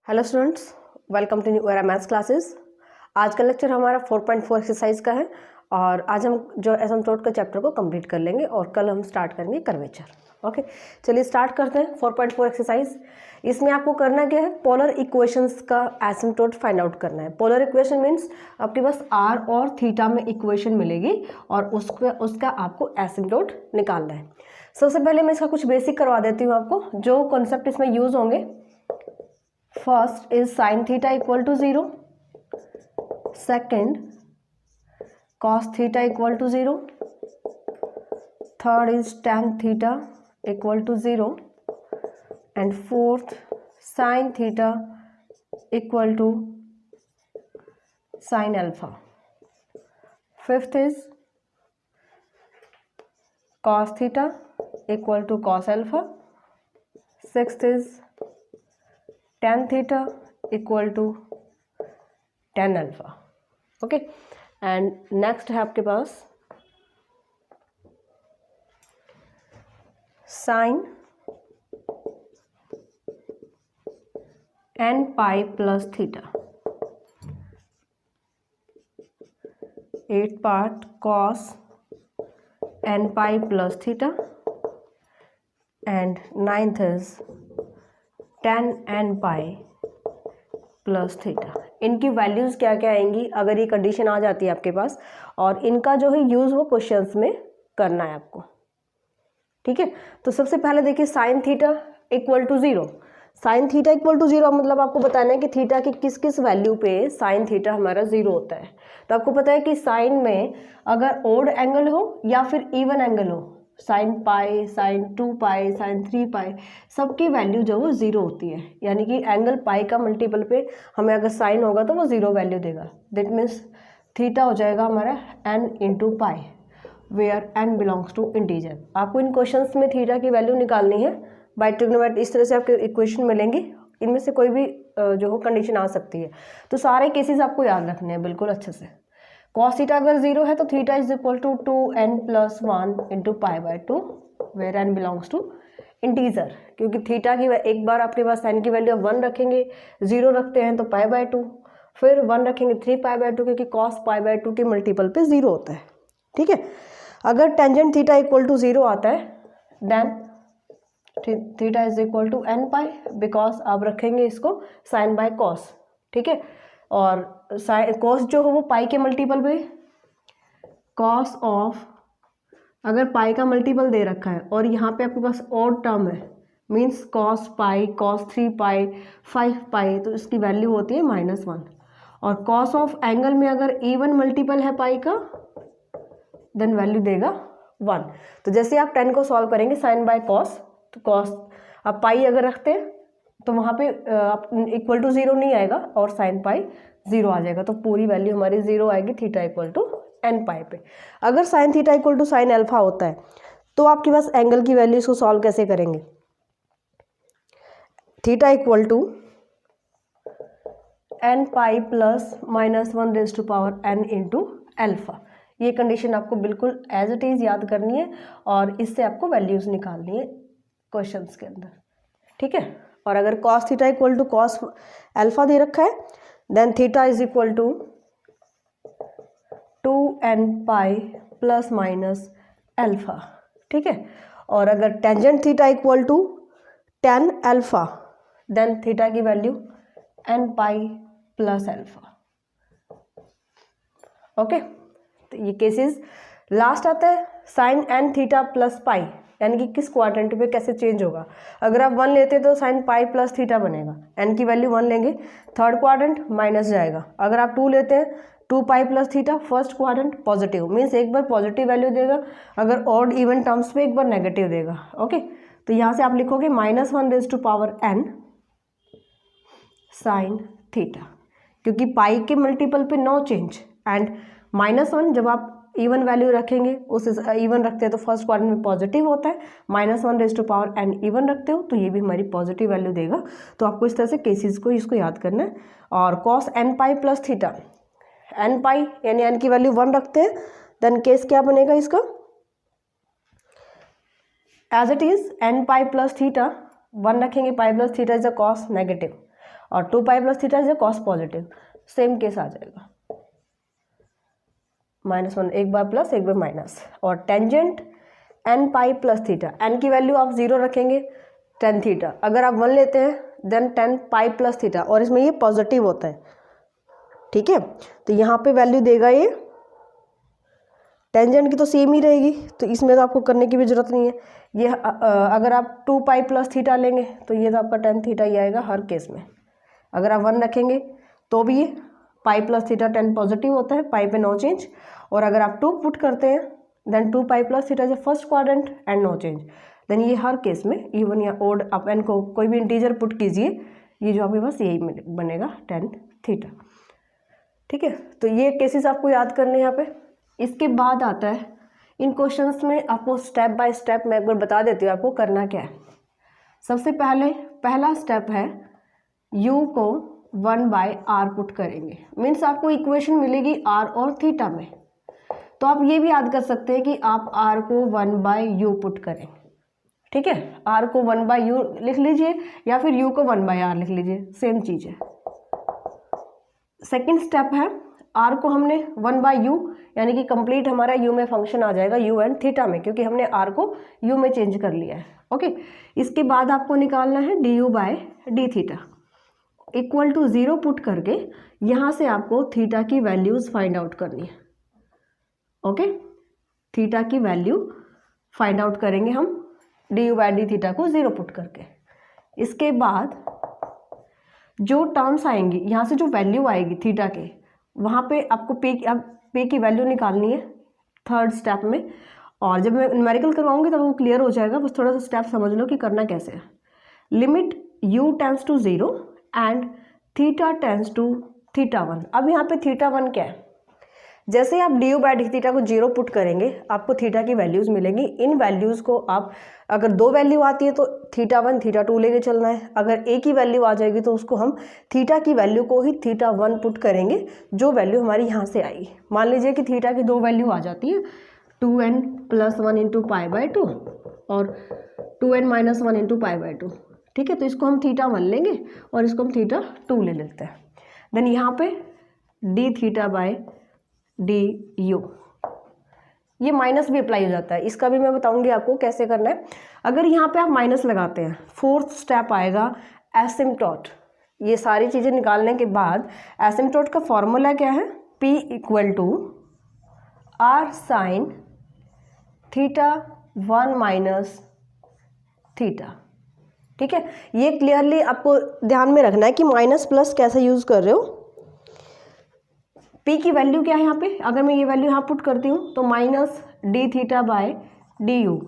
Hello students, welcome to new era maths classes. आज का lecture हमारा 4.4 एक्सरसाइज का है और आज हम जो एसिम्प्टोट का चैप्टर को कंप्लीट कर लेंगे और कल हम स्टार्ट करेंगे कर्वेचर। ओके, चलिए स्टार्ट करते हैं 4.4 एक्सरसाइज। इसमें आपको करना क्या है, पोलर इक्वेशंस का एसिम्प्टोट फाइंड आउट करना है। पोलर इक्वेशन मीन्स आपके पास आर और थीटा में इक्वेशन मिलेगी और उसका आपको एसिम्प्टोट निकालना है। सबसे पहले मैं इसका कुछ बेसिक करवा देती हूँ आपको, जो कॉन्सेप्ट इसमें यूज होंगे। First is sin theta equal to 0. Second, cos theta equal to 0. Third is tan theta equal to 0. And fourth, sin theta equal to sin alpha. Fifth is cos theta equal to cos alpha. Sixth is tan theta equal to tan alpha. Okay, and next है आपके पास sine n pi plus theta. 8th part cos n pi plus theta and 9th is tan n pi plus theta. इनकी values क्या क्या आएंगी अगर ये condition आ जाती है आपके पास, और इनका जो है यूज़ वो क्वेश्चंस में करना है आपको। ठीक है, तो सबसे पहले देखिए sine theta equal to 0। Sine theta equal to 0 मतलब आपको बताना है कि थीटा की किस किस वैल्यू पे साइन थीटा हमारा 0 होता है। तो आपको पता है कि साइन में अगर ओड एंगल हो या फिर इवन एंगल हो, साइन पाई, साइन 2 पाई, साइन 3 पाई, सबकी वैल्यू जो वो 0 होती है। यानी कि एंगल पाई का मल्टीपल पे हमें अगर साइन होगा तो वो 0 वैल्यू देगा। दैट मीन्स थीटा हो जाएगा हमारा n into pi, where n belongs to integer. आपको इन क्वेश्चंस में थीटा की वैल्यू निकालनी है बाय ट्रिग्नोमेट्री। इस तरह से आपके इक्वेशन मिलेंगी, इनमें से कोई भी जो हो कंडीशन आ सकती है। तो सारे केसेस आपको याद रखने हैं बिल्कुल अच्छे से। कॉस थीटा अगर 0 है तो theta is equal to 2n plus 1 into pi by 2, where n belongs to integer. क्योंकि थीटा की एक बार आपके पास n की वैल्यू 1 रखेंगे, 0 रखते हैं तो पाई बाय 2, फिर 1 रखेंगे 3 पाई बाय 2, क्योंकि कॉस पाई बाय 2 के मल्टीपल पे 0 होता है। ठीक है, अगर टेंजेंट थीटा इक्वल टू 0 आता है then theta is equal to n pi, because आप रखेंगे इसको साइन बाय कॉस। ठीक है, और कॉस जो हो वो पाई के मल्टीपल पे, कॉस ऑफ अगर पाई का मल्टीपल दे रखा है और यहाँ पे आपके पास ऑड टर्म है, मीन्स कॉस पाई, कॉस 3 पाई, 5 पाई, तो इसकी वैल्यू होती है -1। और कॉस ऑफ एंगल में अगर इवन मल्टीपल है पाई का देन वैल्यू देगा 1। तो जैसे आप 10 को सॉल्व करेंगे साइन बाय कॉस, तो कॉस आप पाई अगर रखते हैं तो वहाँ पे इक्वल टू 0 नहीं आएगा और साइन पाई 0 आ जाएगा। तो पूरी वैल्यू हमारी 0 आएगी theta equal to n pi पे। अगर sine theta equal to sine alpha होता है तो आपके पास एंगल की वैल्यू इसको सॉल्व कैसे करेंगे। Theta equal to n pi plus -1 raise to power n into alpha. ये कंडीशन आपको बिल्कुल एज इट इज़ याद करनी है और इससे आपको वैल्यूज़ निकालनी है क्वेश्चंस के अंदर। ठीक है, और अगर cos theta equal to cos alpha दे रखा है then theta is equal to 2n pi plus minus alpha. ठीक है, और अगर tangent theta equal to tan alpha then theta की value n pi plus alpha. Okay, तो ये केसेस। लास्ट आता है sine n theta plus pi, यानी कि किस क्वाड्रेंट पे कैसे चेंज होगा। अगर आप 1 लेते तो साइन पाई प्लस थीटा बनेगा, n की वैल्यू 1 लेंगे, थर्ड क्वाड्रेंट माइनस जाएगा। अगर आप 2 लेते हैं 2 pi plus theta, first quadrant positive, means एक बार पॉजिटिव वैल्यू देगा, अगर ऑड इवन टर्म्स पे एक बार नेगेटिव देगा। ओके, तो यहाँ से आप लिखोगे -1 raise to power n sine theta, क्योंकि पाई के मल्टीपल पे नो चेंज, एंड -1 जब आप इवन वैल्यू रखेंगे, उस इवन रखते हैं तो फर्स्ट क्वाड्रेंट में पॉजिटिव होता है, -1 raise to power n even रखते हो तो ये भी हमारी पॉजिटिव वैल्यू देगा। तो आपको इस तरह से केसेस को इसको याद करना है। और cos n pi plus theta, n पाई यानी n की वैल्यू 1 रखते हैं, देन केस क्या बनेगा इसका, as it is n pi plus theta 1 रखेंगे, pi plus theta is a cos negative, और 2 pi plus theta is a cos positive, same case आ जाएगा, -1 एक बार प्लस एक बार माइनस। और tangent n pi plus theta, n की वैल्यू आप 0 रखेंगे, tan थीटा, अगर आप 1 लेते हैं then tan pi plus theta, और इसमें ये पॉजिटिव होता है, ठीक है। तो यहाँ पे वैल्यू देगा ये, टेंजेंट की तो सेम ही रहेगी, तो इसमें तो आपको करने की भी जरूरत नहीं है। ये अगर आप 2 पाई प्लस थीटा लेंगे तो ये तो आपका tan थीटा ही आएगा हर केस में। अगर आप 1 रखेंगे तो भी ये पाई प्लस थीटा tan पॉजिटिव होता है, पाई पे नो चेंज। और अगर आप 2 पुट करते हैं then 2 pi plus theta is first quadrant and no change, then ये हर केस में इवन या ओड आप एन को कोई भी इंटीजर पुट कीजिए, ये जो आपके पास यही बनेगा tan थीटा, ठीक है। तो ये केसेस आपको याद करने हैं यहाँ पे। इसके बाद आता है इन क्वेश्चंस में आपको स्टेप बाय स्टेप मैं एक बार बता देती हूँ आपको करना क्या है। सबसे पहला स्टेप है u को 1/r पुट करेंगे, मीन्स आपको इक्वेशन मिलेगी r और थीटा में। तो आप ये भी याद कर सकते हैं कि आप r को 1/u पुट करें, ठीक है। r को 1/u लिख लीजिए या फिर u को 1/r लिख लीजिए, सेम चीज़ है। सेकेंड स्टेप है r को हमने 1/u यानी कि कंप्लीट हमारा u में फंक्शन आ जाएगा u एंड थीटा में, क्योंकि हमने r को u में चेंज कर लिया है, ओके। इसके बाद आपको निकालना है du/d theta equal to 0 put करके यहाँ से आपको थीटा की वैल्यूज़ फाइंड आउट करनी है, ओके। थीटा की वैल्यू फाइंड आउट करेंगे हम du/d थीटा को 0 पुट करके। इसके बाद जो टर्म्स आएंगी, यहाँ से जो वैल्यू आएगी थीटा के, वहाँ पे आपको पे की वैल्यू निकालनी है थर्ड स्टेप में। और जब मैं न्यूमेरिकल करवाऊंगी तब वो क्लियर हो जाएगा, बस थोड़ा सा स्टेप समझ लो कि करना कैसे है। Limit u tends to 0 and theta tends to θ1। अब यहाँ पे θ1 क्या है, जैसे आप du/d थीटा को 0 पुट करेंगे आपको थीटा की वैल्यूज़ मिलेंगी। इन वैल्यूज़ को आप अगर 2 वैल्यू आती है तो θ1 θ2 लेके चलना है, अगर एक ही वैल्यू आ जाएगी तो उसको हम थीटा की वैल्यू को ही θ1 पुट करेंगे, जो वैल्यू हमारी यहाँ से आई। मान लीजिए कि थीटा की 2 वैल्यू आ जाती है, 2n + 1 × π/2 और 2n - 1 × π/2, ठीक है। तो इसको हम θ1 लेंगे और इसको हम θ2 ले लेते हैं। देन यहाँ पे dθ/du, ये माइनस भी अप्लाई हो जाता है, इसका भी मैं बताऊंगी आपको कैसे करना है। अगर यहाँ पे आप माइनस लगाते हैं, फोर्थ स्टेप आएगा एसिम्पटोट। ये सारी चीज़ें निकालने के बाद एसिम्पटोट का फॉर्मूला क्या है, P = r sin θ1 - θ, ठीक है। ये क्लियरली आपको ध्यान में रखना है कि माइनस प्लस कैसे यूज़ कर रहे हो। P की वैल्यू क्या है यहाँ पे, अगर मैं ये वैल्यू यहाँ पुट करती हूँ तो -dθ/du,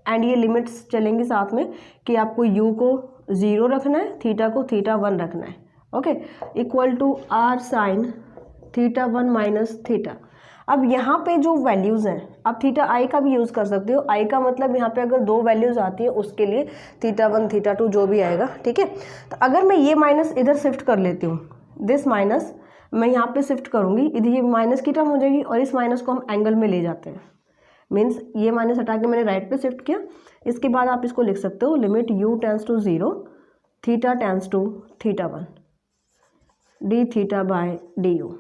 एंड ये लिमिट्स चलेंगी साथ में कि आपको u को 0 रखना है, थीटा को θ1 रखना है, okay. Equal to r sin θ1 - θ। अब यहाँ पे जो वैल्यूज़ हैं, आप θi का भी यूज़ कर सकते हो। i का मतलब यहाँ पे अगर 2 वैल्यूज़ आती है उसके लिए θ1 θ2 जो भी आएगा, ठीक है। तो अगर मैं ये माइनस इधर शिफ्ट कर लेती हूँ, दिस माइनस मैं यहाँ पे शिफ्ट करूँगी, इधर ये माइनस की टर्म हो जाएगी और इस माइनस को हम एंगल में ले जाते हैं, मीन्स ये माइनस हटा के मैंने राइट पे शिफ्ट किया। इसके बाद आप इसको लिख सकते हो limit u tends to 0 theta tends to θ1 dθ/du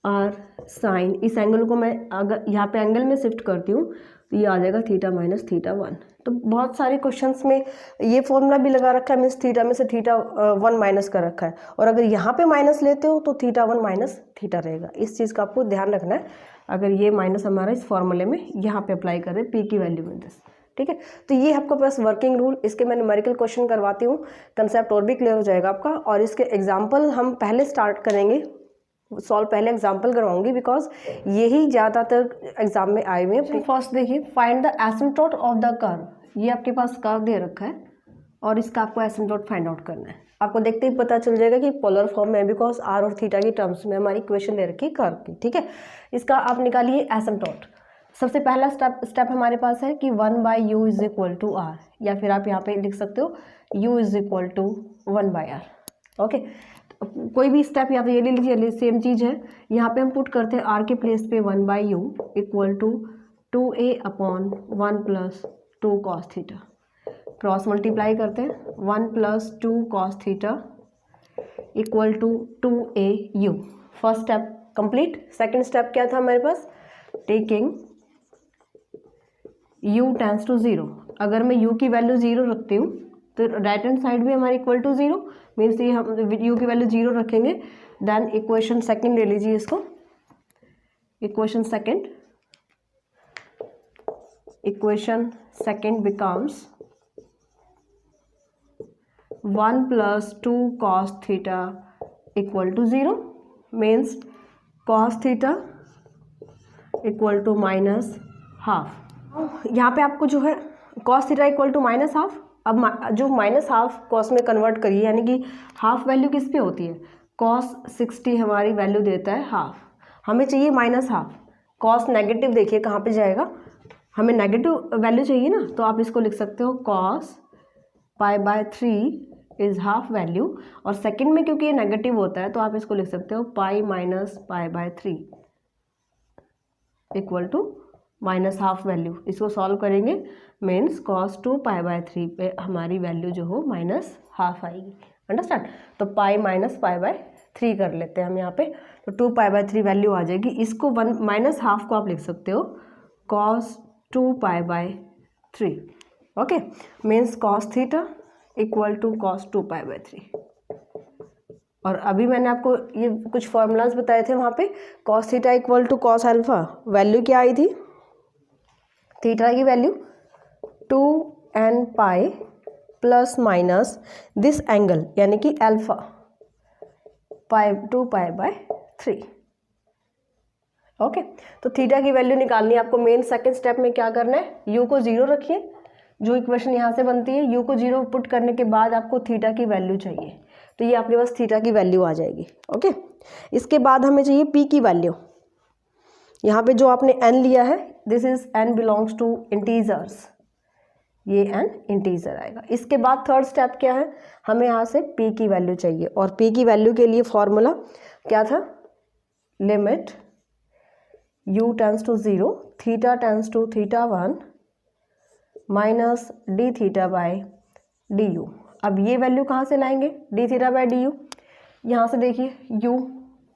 r sine, इस एंगल को मैं अगर यहाँ पे एंगल में शिफ्ट करती हूँ तो ये आ जाएगा θ - θ1। तो बहुत सारे क्वेश्चंस में ये फॉर्मूला भी लगा रखा है, मीन्स थीटा में से θ1 माइनस कर रखा है, और अगर यहाँ पे माइनस लेते हो तो θ1 - θ रहेगा। इस चीज़ का आपको ध्यान रखना है। अगर ये माइनस हमारा इस फॉर्मूले में यहाँ पे अप्लाई कर रहे हैं P की वैल्यू में दिस, ठीक है। तो ये आपके पास वर्किंग रूल, इसके मैं न्यूमेरिकल क्वेश्चन करवाती हूँ, कंसेप्ट और भी क्लियर हो जाएगा आपका। और इसके एग्जाम्पल हम पहले स्टार्ट करेंगे, सॉल्व पहले एग्जाम्पल करवाऊंगी, बिकॉज यही ज़्यादातर एग्जाम में आए हुए हैं। फर्स्ट देखिए, find the asymptote of the curve. ये आपके पास कर्व दे रखा है और इसका आपको एसिम्पटोट फाइंड आउट करना है। आपको देखते ही पता चल जाएगा कि पोलर फॉर्म में, बिकॉज r और थीटा की टर्म्स में हमारी इक्वेशन दे रखी है कर्व की, ठीक है। इसका आप निकालिए एसिम्पटोट। सबसे पहला स्टेप हमारे पास है कि 1/u = r, या फिर आप यहाँ पे लिख सकते हो u = 1/r, ओके। कोई भी स्टेप या तो ये ले लीजिए, सेम चीज़ है। यहाँ पे हम पुट करते हैं r के प्लेस पे 1/u = 2a/1 + 2 cos θ। Cross multiply करते हैं, 1 + 2 cos theta equal to 2AU। First step complete. Second step क्या था हमारे पास, टेकिंग u टेंड्स टू 0। अगर मैं u की वैल्यू 0 रखती हूँ तो राइट हैंड साइड भी हमारी इक्वल टू 0, मीन्स ये हम u की वैल्यू 0 रखेंगे। देन इक्वेशन सेकंड ले लीजिए इसको, equation second becomes 1 + 2 cos theta equal to 0, means cos theta equal to -½ यहाँ पे आपको जो है cos थीटा इक्वल टू -½ अब जो -½ cos में कन्वर्ट करिए, यानी कि हाफ वैल्यू किस पे होती है, cos 60 हमारी वैल्यू देता है हाफ, हमें चाहिए -½ cos नेगेटिव देखिए कहाँ पे जाएगा, हमें नेगेटिव वैल्यू चाहिए ना, तो आप इसको लिख सकते हो cos π/3 इज़ हाफ वैल्यू, और सेकंड में क्योंकि ये नेगेटिव होता है तो आप इसको लिख सकते हो π - π/3 इक्वल टू -½ वैल्यू। इसको सॉल्व करेंगे, मीन्स cos 2 π/3 पे हमारी वैल्यू जो हो -½ आएगी। अंडरस्टैंड। तो π - π/3 कर लेते हैं हम यहाँ पे, तो 2 π/3 वैल्यू आ जाएगी। इसको -½ को आप लिख सकते हो cos 2 π/3, okay, means cos theta equal to cos 2 π/3। और अभी मैंने आपको ये कुछ फॉर्मूलाज बताए थे वहाँ पे, cos theta equal to cos alpha, value क्या आई थी, थीटा की value 2n pi plus minus this angle यानी कि अल्फा 2 π/3, ओके। तो थीटा की वैल्यू निकालनी है आपको। मेन सेकंड स्टेप में क्या करना है, u को 0 रखिए, जो इक्वेशन यहाँ से बनती है u को 0 पुट करने के बाद आपको थीटा की वैल्यू चाहिए, तो ये आपके पास थीटा की वैल्यू आ जाएगी, ओके। इसके बाद हमें चाहिए p की वैल्यू, यहाँ पे जो आपने n लिया है, this is n belongs to integers, ये n इंटीजर आएगा। इसके बाद थर्ड स्टेप क्या है, हमें यहाँ से p की वैल्यू चाहिए, और p की वैल्यू के लिए फॉर्मूला क्या था, limit u tends to 0 theta tends to θ1 minus d θ/du। अब ये वैल्यू कहाँ से लाएंगे, d θ/du, यहाँ से देखिए u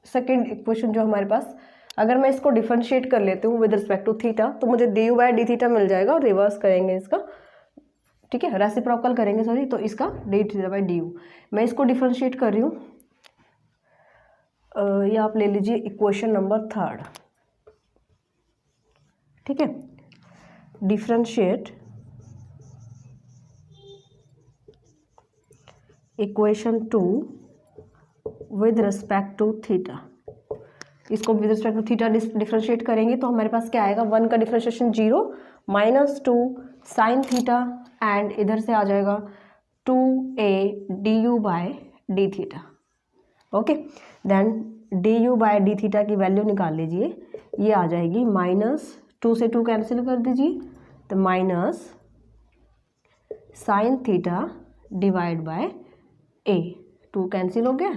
सेकेंड इक्वेशन जो हमारे पास, अगर मैं इसको डिफरेंशिएट कर लेती हूँ विद रिस्पेक्ट टू थीटा तो मुझे du/dθ मिल जाएगा, और रिवर्स करेंगे इसका, ठीक है, रेसिप्रोकल करेंगे सॉरी, तो इसका d θ/du। मैं इसको डिफरेंशिएट कर रही हूँ, ये आप ले लीजिए इक्वेशन नंबर 3, ठीक है, differentiate equation 2 with respect to theta. इसको with respect to theta differentiate करेंगे तो हमारे पास क्या आएगा, 1 का डिफरेंशिएशन 0 -2 साइन थीटा, एंड इधर से आ जाएगा 2a du/dθ, okay. Then du/dθ की वैल्यू निकाल लीजिए, ये आ जाएगी -2 से 2 कैंसिल कर दीजिए, तो minus sine theta divide by a, 2 cancel हो गया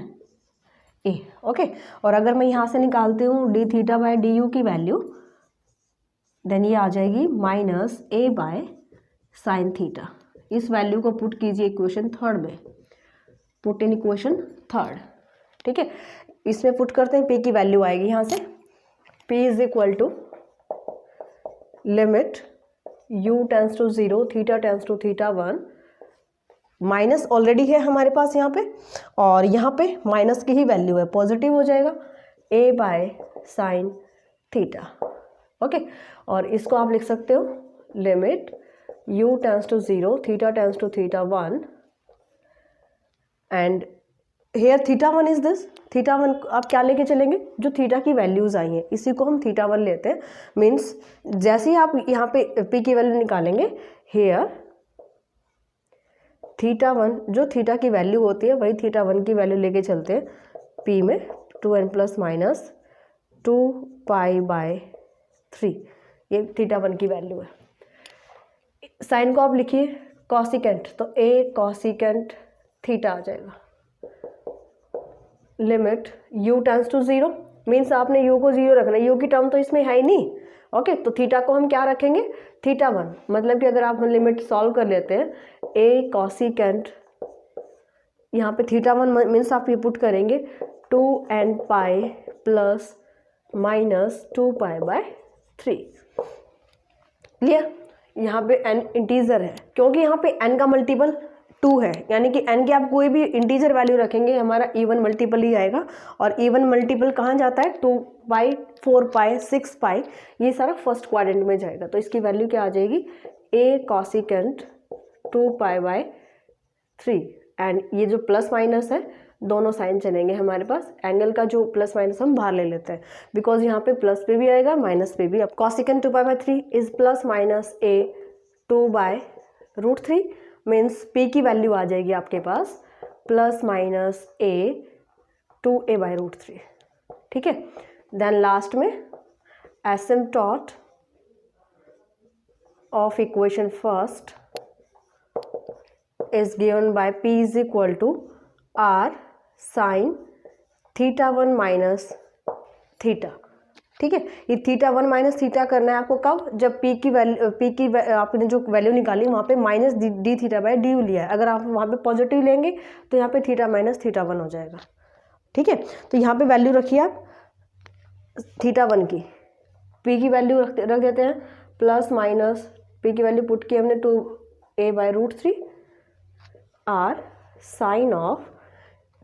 a, ओके। और अगर मैं यहाँ से निकालती हूँ d θ/du की वैल्यू, देन ये आ जाएगी -a/sin थीटा। इस वैल्यू को पुट कीजिए इक्वेशन 3 में, पुट इन इक्वेशन 3, ठीक है। इसमें पुट करते हैं, p की वैल्यू आएगी यहाँ से, p is equal to limit u tends to 0 theta tends to θ1, minus already है हमारे पास यहाँ पे, और यहाँ पे माइनस की ही वैल्यू है, पॉजिटिव हो जाएगा a/sin थीटा, ओके। और इसको आप लिख सकते हो limit u tends to 0 theta tends to θ1, and here θ1 is this, θ1 आप क्या लेके चलेंगे, जो थीटा की वैल्यूज आई हैं इसी को हम θ1 लेते हैं। मीन्स जैसे ही आप यहाँ पे p की वैल्यू निकालेंगे, हेयर θ1 जो थीटा की वैल्यू होती है वही θ1 की वैल्यू लेके चलते हैं p में, 2n + -2 π/3, ये θ1 की वैल्यू है। साइन को आप लिखिए कॉसिकेंट, तो a कॉसिकेंट थीटा आ जाएगा। Limit u tends to 0, means आपने u को 0 रखना है, u की टर्म तो इसमें है ही नहीं, ओके। तो थीटा को हम क्या रखेंगे, θ1, मतलब कि अगर आप लिमिट सॉल्व कर लेते हैं ए कॉसिकेंट, यहाँ पे थीटा वन मीन्स आप ये पुट करेंगे 2n pi plus minus 2 pi by 3। Clear? यहाँ पे n इंटीजर है क्योंकि यहाँ पे n का मल्टीपल 2 है, यानी कि n की आप कोई भी इंटीजर वैल्यू रखेंगे हमारा इवन मल्टीपल ही आएगा। और इवन मल्टीपल कहाँ जाता है? 2 पाई, 4 पाई, 6 पाई, ये सारा फर्स्ट क्वाड्रेंट में जाएगा। तो इसकी वैल्यू क्या आ जाएगी? ए कॉसिकेंट 2 पाई बाय 3। एंड ये जो प्लस माइनस है दोनों साइन चलेंगे हमारे पास। एंगल का जो प्लस माइनस हम बाहर ले लेते हैं बिकॉज यहाँ पे प्लस पे भी आएगा माइनस पे भी। अब cosecant 2 pi by 3 is plus minus A 2 by root 3 means P की वैल्यू आ जाएगी आपके पास plus minus A 2a by root 3। ठीक है, देन लास्ट में asymptote of equation first is given by p is equal to r sin theta 1 minus theta. ठीक है, ये थीटा 1 माइनस थीटा करना है आपको कब? जब p की वैल्यू आपने जो वैल्यू निकाली वहाँ पे minus D theta by D you लिया है। अगर आप वहाँ पे पॉजिटिव लेंगे तो यहाँ पे थीटा माइनस थीटा 1 हो जाएगा। ठीक है, तो यहाँ पे वैल्यू रखिए आप थीटा 1 की, p की वैल्यू रख देते हैं प्लस माइनस p की वैल्यू पुट की हमने 2a by root 3 r sine of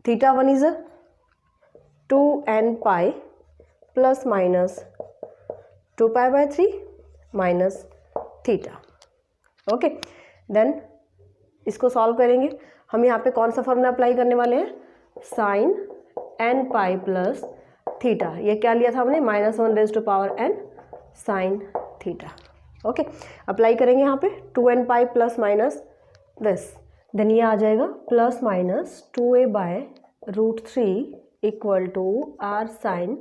theta 1 is 2n pi plus minus 2 pi by 3 minus theta. Okay, then इसको सॉल्व करेंगे। हम यहाँ पे कौन सा फॉर्मूला अप्लाई करने वाले हैं? Sine n pi plus theta. ये क्या लिया था हमने? -1 raise to power n sine theta. Okay, apply करेंगे यहाँ पे 2n pi plus minus this, then ये आ जाएगा plus minus 2a by root 3 equal to r sine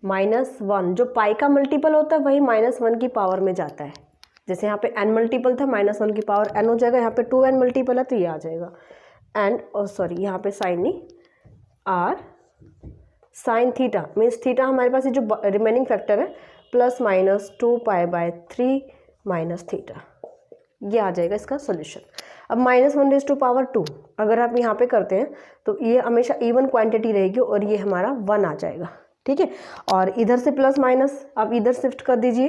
-1। जो पाई का मल्टीपल होता है वही -1 की पावर में जाता है। जैसे यहाँ पे n मल्टीपल था -1 की पावर n हो जाएगा, यहाँ पे 2n मल्टीपल है तो ये आ जाएगा। एंड सॉरी यहाँ पे साइन नहीं, r sine theta means theta हमारे पास ये जो रिमेनिंग फैक्टर है plus minus 2 pi by 3 minus theta, ये आ जाएगा इसका सोल्यूशन। अब -1 रेज़ टू पावर 2 अगर आप यहाँ पे करते हैं तो ये हमेशा इवन क्वांटिटी रहेगी और ये हमारा 1 आ जाएगा। ठीक है, और इधर से प्लस माइनस आप इधर शिफ्ट कर दीजिए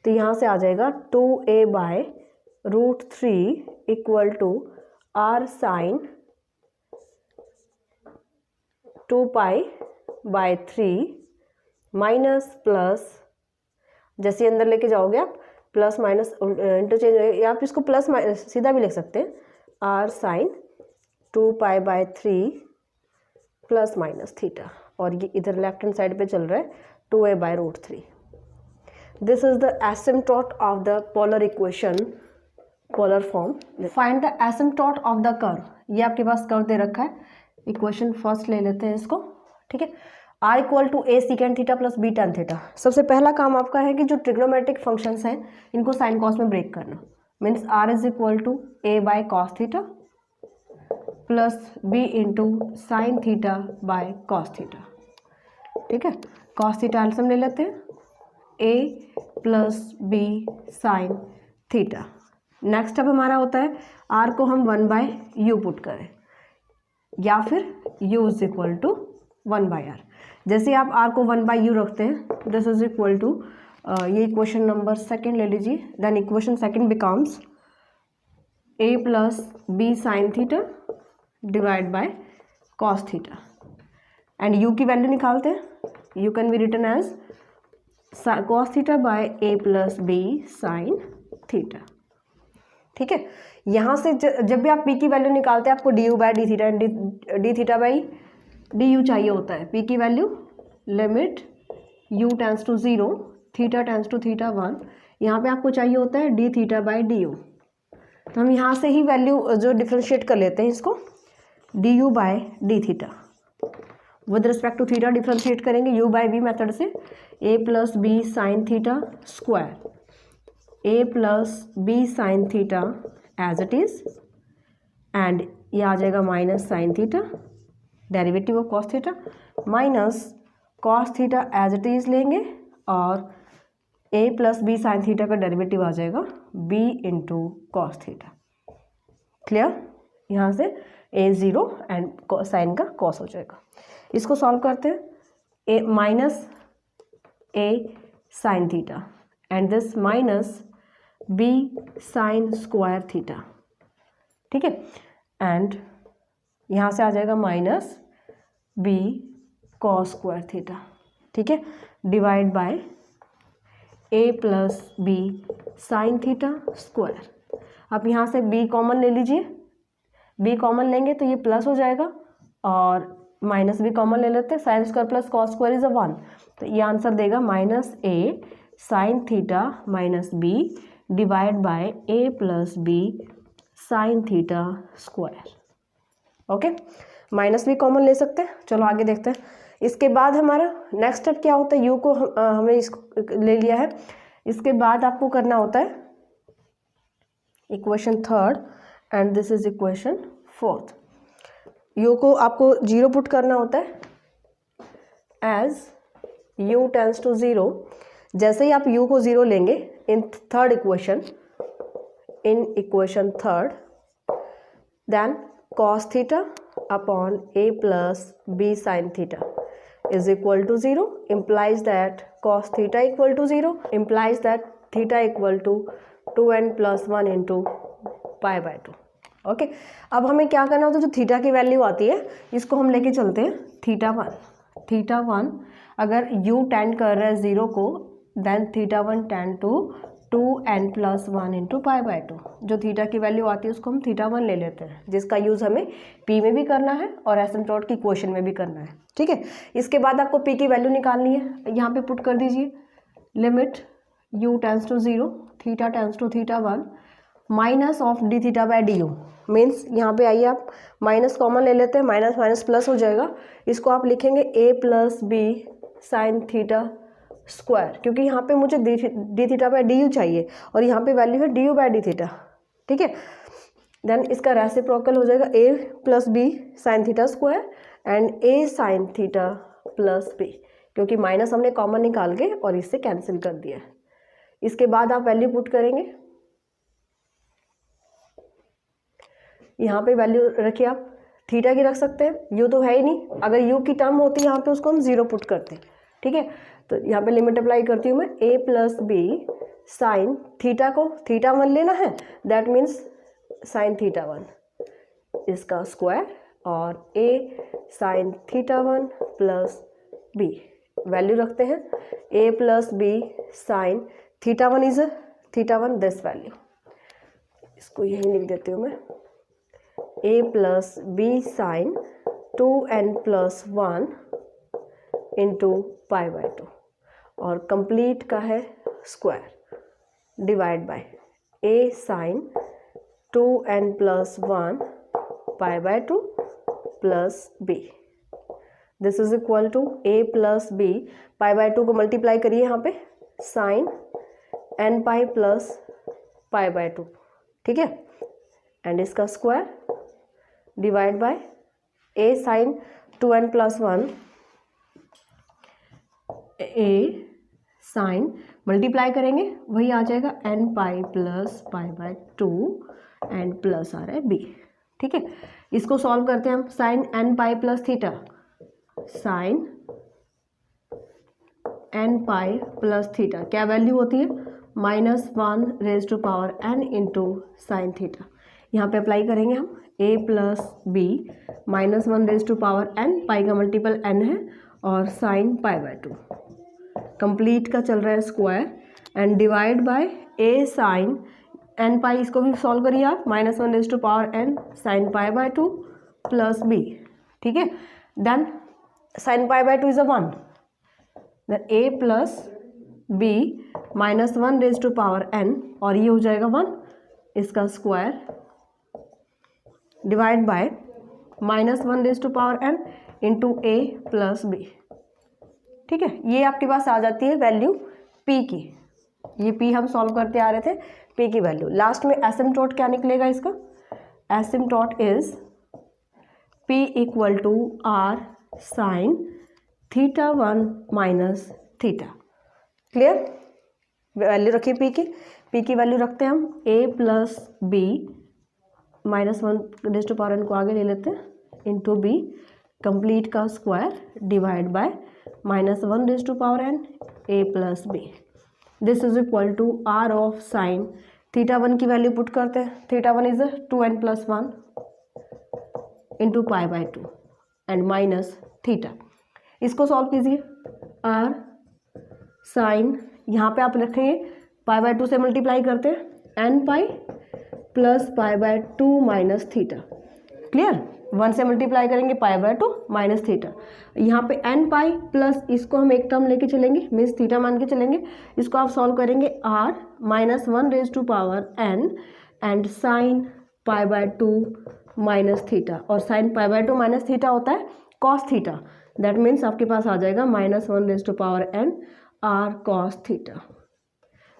तो यहाँ से आ जाएगा 2a by root 3 equal to r sine 2 pi by 3 minus plus, जैसे अंदर लेके जाओगे आप प्लस माइनस इंटरचेंज, आप इसको प्लस माइनस सीधा भी लिख सकते हैं, r sine 2 pi by 3 plus minus theta, और ये इधर लेफ्ट हैंड साइड पे चल रहा है 2a by root 3। This is the asymptote of the polar equation, polar form. Find the asymptote of the curve. ये आपके पास कर्व दे रखा है, इक्वेशन फर्स्ट ले लेते हैं इसको। ठीक है, r equal to a secant theta plus b tan theta. सबसे पहला काम आपका है कि जो ट्रिग्नोमेट्रिक फंक्शंस हैं इनको साइन कॉस में ब्रेक करना। Means r is equal to a by cos theta plus b into sine theta by cos theta. ठीक है, कॉस थीटा एल्सियम ले लेते हैं, a plus b sine theta. Next अब हमारा होता है r को हम 1 बाय u पुट करें या फिर u is equal to 1 by r। जैसे आप r को 1 बाय u रखते हैं दिस इज इक्वल टू, ये इक्वेशन नंबर सेकेंड ले लीजिए। Then equation second becomes a plus b sine theta divide by cos theta, and u की value निकालते हैं। u can be written as cos theta by a plus b sine theta. ठीक है, यहाँ से जब भी आप p की वैल्यू निकालते हैं आपको du by D theta and D theta by D U चाहिए होता है। p की value limit u tends to 0 theta tends to theta 1, यहाँ पे आपको चाहिए होता है D theta by D U. तो हम यहाँ से ही वैल्यू जो डिफ्रेंशिएट कर लेते हैं इसको D U by D theta with respect to theta differentiate करेंगे u बाय v मेथड से। a plus B sine theta square, a plus B sine theta as it is, and ये आ जाएगा minus sine theta derivative of cos theta minus cos theta as it is लेंगे, और a plus B sine theta का derivative आ जाएगा b into cos theta. Clear, यहाँ से ए ज़ीरो एंड साइन का कॉस हो जाएगा। इसको सॉल्व करते हैं, A minus A sine theta and this minus B sine square theta, ठीक है, एंड यहाँ से आ जाएगा minus B cos square theta, ठीक है, divide by A plus B sine theta square. अब यहाँ से b कॉमन ले लीजिए, b कॉमन लेंगे तो ये प्लस हो जाएगा और माइनस भी कॉमन ले लेते हैं, sine square plus cos square is 1, तो ये आंसर देगा minus A sine theta minus B divide by A plus B sine theta square. Okay, minus भी कॉमन ले सकते हैं। चलो आगे देखते हैं। इसके बाद हमारा नेक्स्ट स्टेप क्या होता है, यू को हमने इसको ले लिया है, इसके बाद आपको करना होता है equation third and this is equation fourth. U को आपको जीरो पुट करना होता है as u tends to zero. जैसे ही आप u को ज़ीरो लेंगे in third equation, in equation third, then cos theta upon a plus b sin theta is equal to 0 implies that cos theta equal to 0 implies that theta equal to 2n plus 1 into pi by 2। Okay, अब हमें क्या करना होता है, जो theta की value आती है इसको हम लेके चलते हैं थीटा वन अगर u टेंड कर रहा है ज़ीरो को, then theta one tend to 2n plus 1 into pi by 2। जो थीटा की वैल्यू आती है उसको हम थीटा वन ले लेते हैं, जिसका यूज़ हमें p में भी करना है और एसिम्प्टोट की इक्वेशन में भी करना है, ठीक है। इसके बाद आपको p की वैल्यू निकालनी है, यहाँ पे पुट कर दीजिए limit u tends to zero theta tends to theta one minus of D theta by D U. Means यहाँ पे आइए आप माइनस कॉमन ले लेते हैं, माइनस माइनस प्लस हो जाएगा, इसको आप लिखेंगे a plus B sine theta square, क्योंकि यहाँ पे मुझे D theta by D U चाहिए और यहाँ पे वैल्यू है D U by D theta, ठीक है। देन इसका रेसिप्रोकल हो जाएगा a plus B sine theta square and a sine theta plus b, क्योंकि माइनस हमने कॉमन निकाल के और इससे कैंसिल कर दिया। इसके बाद आप वैल्यू पुट करेंगे, यहाँ पे वैल्यू रखिए, आप थीटा की रख सकते हैं, यू तो है ही नहीं, अगर यू की टर्म होती है यहाँ पे उसको हम ज़ीरो पुट करते हैं, ठीक है। तो यहाँ पे लिमिट अप्लाई करती हूँ मैं, a plus B sine theta को थीटा वन लेना है, that means sine theta one इसका स्क्वायर और a sine theta one plus b value रखते हैं, a plus B sine theta one is theta one this value, इसको यहीं लिख देती हूँ मैं, a plus B sine 2n plus 1 into pi by 2 और कंप्लीट का है square divide by a sine 2n plus 1 pi by 2 plus b। This is equal to a plus B, pi by 2 को मल्टीप्लाई करिए यहाँ पे, sine n pi plus pi by 2, ठीक है, and इसका square divide by a sine 2n plus 1 a sine multiply करेंगे वही आ जाएगा n pi plus pi by 2 and plus आ रहा है b, ठीक है। इसको सॉल्व करते हैं हम, sine n pi plus theta, sine n pi plus theta क्या वैल्यू होती है, -1 raise to power n into sine theta. यहाँ पे अप्लाई करेंगे हम, a plus B -1 raise to power n, pi का मल्टीपल n है और साइन पाई बाय 2, कंप्लीट का चल रहा है square and divide by a sine n pi, इसको भी सॉल्व करिए आप, -1 raise to power n sine pi by 2 plus b, ठीक है। Then sine pi by 2 is 1, then a plus B -1 raise to power n और ये हो जाएगा 1, इसका square divide by -1 raise to power n into a plus b, ठीक है। ये आपके पास आ जाती है वैल्यू p की, ये p हम सॉल्व करते आ रहे थे, p की वैल्यू। लास्ट में एसिम्प्टोट क्या निकलेगा इसका, asymptote is p equal to r sine theta one minus theta. Clear, value रखिए p की वैल्यू रखते हैं हम, a प्लस बी -1 को आगे ले लेते हैं, इंटू बी कंप्लीट का square divide by -1 a plus B. This is equal to r of sine θ1 की वैल्यू पुट करते हैं। θ1 is 2n+1 into π/2 and minus theta. इसको सॉल्व कीजिए। r साइन यहाँ पे आप रखेंगे π/2 से मल्टीप्लाई करते हैं n π plus π/2 minus theta. Clear? 1 से मल्टीप्लाई करेंगे π/2 माइनस थीटा। यहाँ पे n पाई प्लस इसको हम एक टर्म लेके चलेंगे, मीन्स थीटा मान के चलेंगे। इसको आप सॉल्व करेंगे r -1n and sine π/2 minus theta, और साइन π/2 माइनस थीटा होता है कॉस थीटा। दैट मीन्स आपके पास आ जाएगा -1n r cos theta.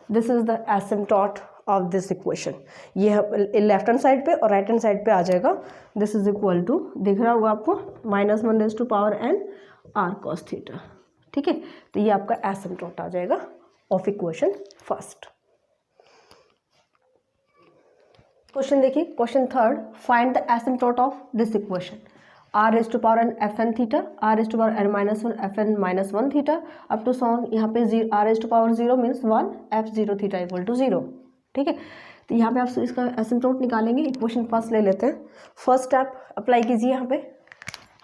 This is the asymptote of this equation. ये लेफ्ट हैंड साइड पे और राइट हैंड साइड पे आ जाएगा। दिस इज इक्वल टू, दिख रहा होगा आपको, -1n r cos थीटा। ठीक है, तो ये आपका एसिम्पटोट आ जाएगा ऑफ इक्वेशन फर्स्ट। क्वेश्चन देखिए, question third, find the asymptote of this equation. r⁻n fn theta, r⁻n-1 fn -1 theta up to सॉन, यहाँ पे r⁻0 means 1 f0 theta equal to 0। ठीक है, तो यहाँ पे आप इसका एसिम्पटोट निकालेंगे। इक्वेशन फर्स्ट ले लेते हैं। फर्स्ट स्टेप अप्लाई कीजिए। यहाँ पे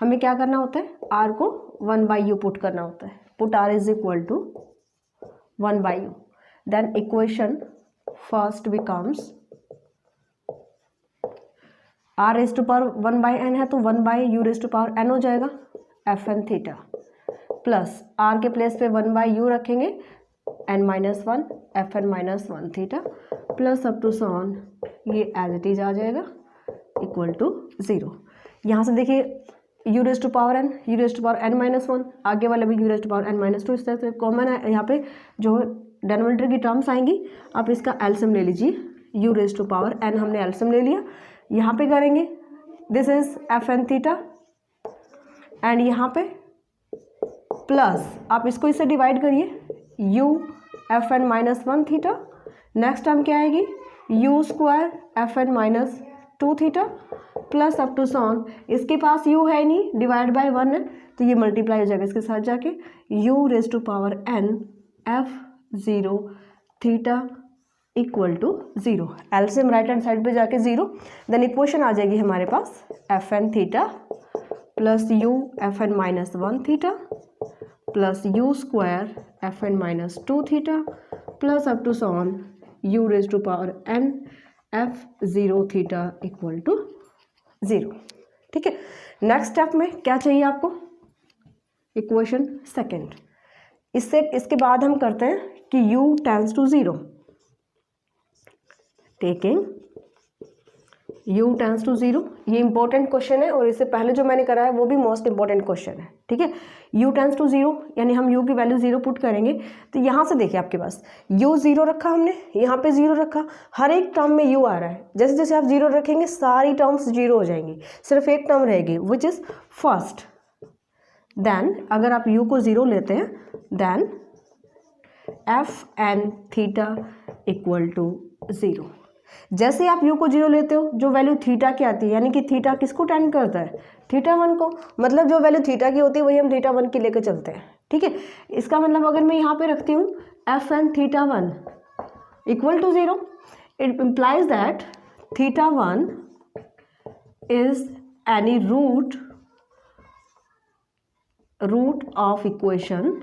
हमें क्या करना होता है, r को 1/u पुट करना होता है। Put r is equal to 1/u। Then equation first becomes r⁻1/n है तो 1/u⁻n हो जाएगा fn थीटा, प्लस r के प्लेस पे 1/u रखेंगे n-1 fn-1 theta, plus up to so on ये एज इट इज आ जाएगा इक्वल टू 0। यहाँ से देखिए u⁻n-1, आगे वाले भी u⁻n-2, इस तरह से कॉमन है। यहाँ पे जो डिनोमिनेटर की टर्म्स आएंगी आप इसका एलसीएम ले लीजिए। u⁻n हमने एलसीएम ले लिया, यहाँ पे करेंगे this is fn theta and यहाँ पे प्लस आप इसको इससे डिवाइड करिए u fn-1 theta. Next term क्या आएगी, u² fn-2 theta, plus up to so on इसके पास u है नहीं, डिवाइड बाय 1 है तो ये मल्टीप्लाई हो जाएगा इसके साथ जाके, u⁻n f0 theta equal to 0। LCM right hand side पे जाके 0। देन इक्वेशन आ जाएगी हमारे पास fn theta plus u fn-1 theta plus u² fn-2 theta plus up to so on u⁻n f0 theta equal to 0। ठीक है, नेक्स्ट स्टेप में क्या चाहिए आपको, इक्वेशन सेकेंड। इसके बाद हम करते हैं कि u tends to 0, taking u tends to 0। ये इंपॉर्टेंट क्वेश्चन है और इससे पहले जो मैंने करा है वो भी मोस्ट इंपॉर्टेंट क्वेश्चन है। ठीक है, u टेंड्स टू 0 यानी हम u की वैल्यू 0 पुट करेंगे। तो यहाँ से देखिए आपके पास u 0 रखा हमने, यहाँ पे 0 रखा, हर एक टर्म में u आ रहा है। जैसे जैसे आप 0 रखेंगे सारी टर्म्स 0 हो जाएंगी, सिर्फ एक टर्म रहेगी विच इज़ फर्स्ट। देन अगर आप u को 0 लेते हैं then fn theta equal to 0। जैसे आप u को 0 लेते हो जो वैल्यू थीटा की आती है, यानी कि थीटा किसको टेंड करता है, θ1 को, मतलब जो वैल्यू थीटा की होती है वही हम θ1 की लेकर चलते हैं। ठीक है, इसका मतलब अगर मैं यहाँ पे रखती हूँ fn θ1 equal to 0, it implies that θ1 is any root of equation